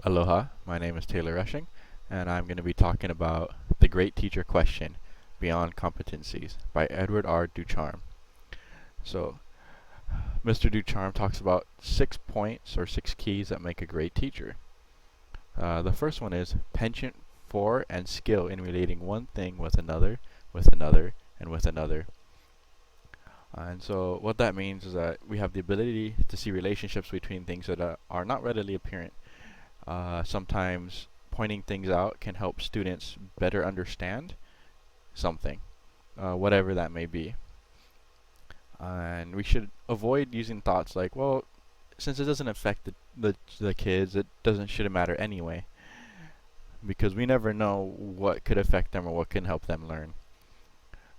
Aloha, my name is Taylor Rushing, and I'm going to be talking about The Great Teacher Question Beyond Competencies by Edward R. Ducharme. So, Mr. Ducharme talks about 6 points or 6 keys that make a great teacher. The first one is penchant for and skill in relating one thing with another, and with another. And so, what that means is that we have the ability to see relationships between things that are not readily apparent. Sometimes pointing things out can help students better understand something, whatever that may be. And we should avoid using thoughts like, well, since it doesn't affect the kids, it shouldn't matter anyway. Because we never know what could affect them or what can help them learn.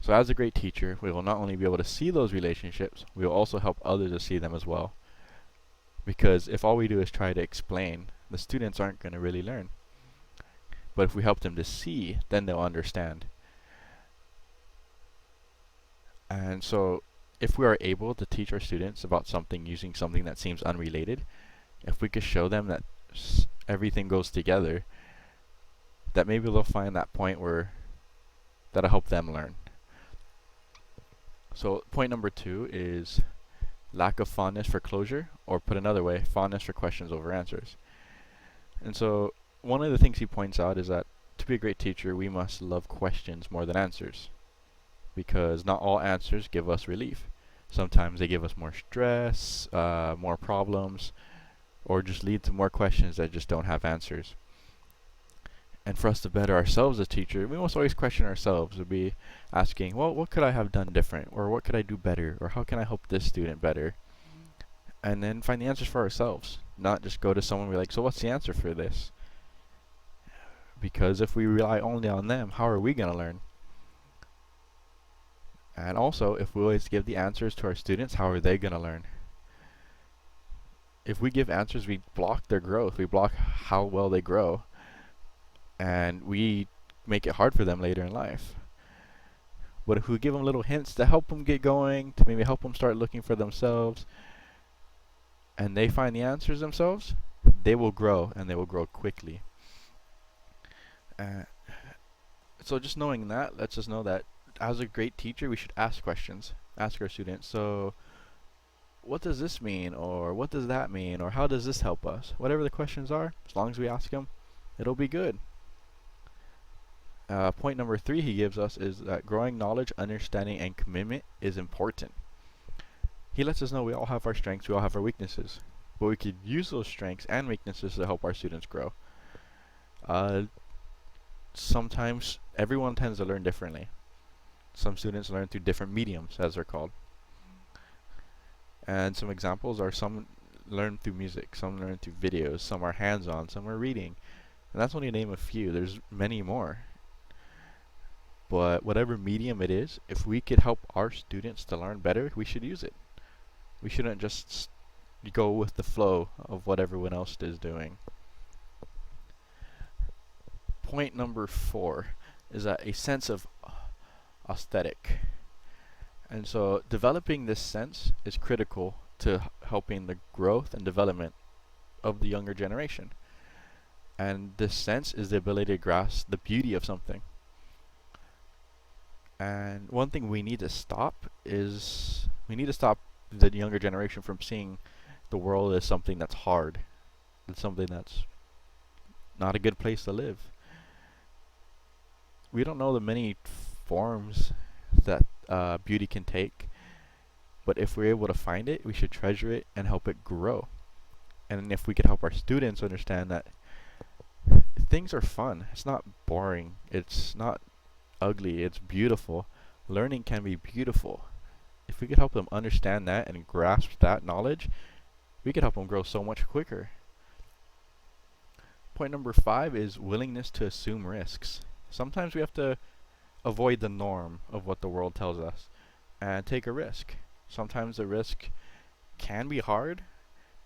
So as a great teacher, we will not only be able to see those relationships, we will also help others to see them as well. Because if all we do is try to explain, the students aren't going to really learn. But if we help them to see, then they'll understand. And so, if we are able to teach our students about something using something that seems unrelated, if we could show them that everything goes together, that maybe they'll find that point where that'll help them learn. So, point number 2 is lack of fondness for closure, or put another way, fondness for questions over answers. And so, one of the things he points out is that to be a great teacher, we must love questions more than answers. Because not all answers give us relief. Sometimes they give us more stress, more problems, or just lead to more questions that just don't have answers. And for us to better ourselves as teachers, we must always question ourselves. We'll be asking, well, what could I have done different? Or what could I do better? Or how can I help this student better? And then find the answers for ourselves. Not just go to someone and be like, so what's the answer for this? Because if we rely only on them, how are we going to learn? And also, if we always give the answers to our students, how are they going to learn? If we give answers, we block their growth. We block how well they grow. And we make it hard for them later in life. But if we give them little hints to help them get going, to maybe help them start looking for themselves, and they find the answers themselves, they will grow, and they will grow quickly. So just knowing that lets us know that as a great teacher, we should ask questions. Ask our students, so what does this mean? Or what does that mean? Or how does this help us? Whatever the questions are, as long as we ask them, it'll be good. Point number 3 he gives us is that growing knowledge, understanding, and commitment is important. He lets us know we all have our strengths, we all have our weaknesses. But we could use those strengths and weaknesses to help our students grow. Sometimes everyone tends to learn differently. Some students learn through different mediums, as they're called. And some examples are some learn through music, some learn through videos, some are hands-on, some are reading. And that's only to name a few. There's many more. But whatever medium it is, if we could help our students to learn better, we should use it. We shouldn't just go with the flow of what everyone else is doing. Point number 4 is that a sense of aesthetic. And so developing this sense is critical to helping the growth and development of the younger generation. And this sense is the ability to grasp the beauty of something. And one thing we need to stop is the younger generation from seeing the world as something that's hard. It's something that's not a good place to live. We don't know the many forms that beauty can take, but if we're able to find it, we should treasure it and help it grow. And if we could help our students understand that things are fun, it's not boring, it's not ugly, it's beautiful. Learning can be beautiful. If we could help them understand that and grasp that knowledge, we could help them grow so much quicker. Point number 5 is willingness to assume risks. Sometimes we have to avoid the norm of what the world tells us and take a risk. Sometimes the risk can be hard,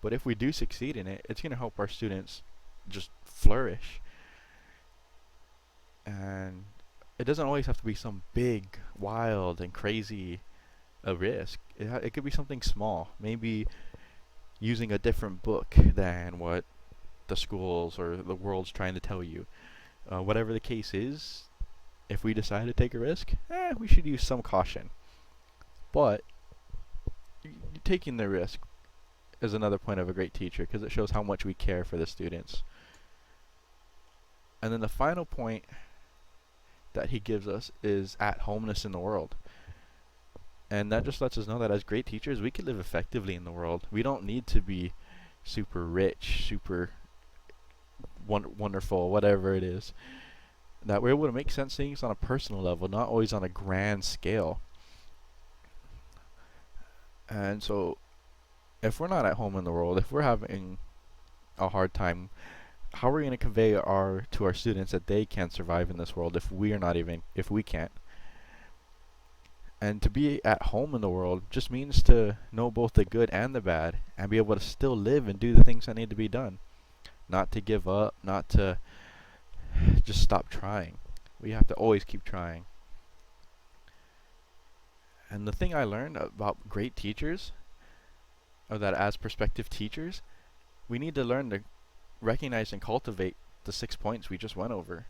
but if we do succeed in it, it's going to help our students just flourish. And it doesn't always have to be some big, wild, and crazy a risk. It could be something small. Maybe using a different book than what the schools or the world's trying to tell you. Whatever the case is, if we decide to take a risk, we should use some caution. But taking the risk is another point of a great teacher, because it shows how much we care for the students. And then the final point that he gives us is at homeness in the world. And that just lets us know that as great teachers, we can live effectively in the world. We don't need to be super rich, super wonderful, whatever it is. That we're able to make sense of things on a personal level, not always on a grand scale. And so, if we're not at home in the world, if we're having a hard time, how are we going to convey to our students that they can survive in this world if we can't? And to be at home in the world just means to know both the good and the bad, and be able to still live and do the things that need to be done. Not to give up, not to just stop trying. We have to always keep trying. And the thing I learned about great teachers, or that as prospective teachers, we need to learn to recognize and cultivate the 6 points we just went over.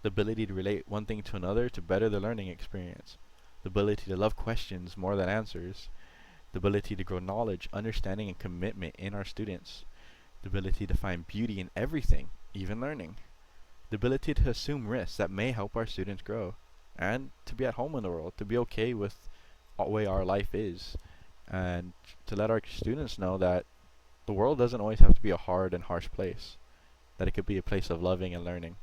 The ability to relate one thing to another to better the learning experience. The ability to love questions more than answers. The ability to grow knowledge, understanding, and commitment in our students. The ability to find beauty in everything, even learning. The ability to assume risks that may help our students grow. And to be at home in the world, to be okay with the way our life is. And to let our students know that the world doesn't always have to be a hard and harsh place. That it could be a place of loving and learning.